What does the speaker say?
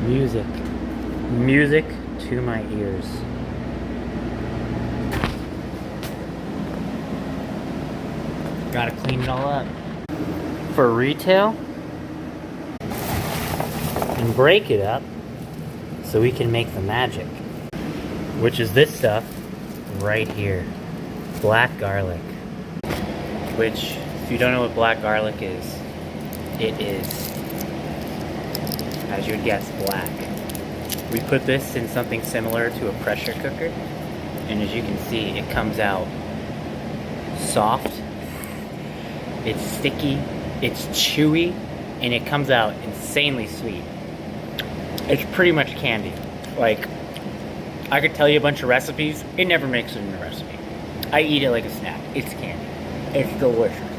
Music. Music to my ears. Gotta clean it all up. For retail, and break it up so we can make the magic, which is this stuff right here. Black garlic. Which, if you don't know what black garlic is, it is, as you would guess, black. We put this in something similar to a pressure cooker, and as you can see, it comes out soft, it's sticky, it's chewy, and it comes out insanely sweet. It's pretty much candy. Like, I could tell you a bunch of recipes, it never makes it in a recipe. I eat it like a snack. It's candy. It's delicious.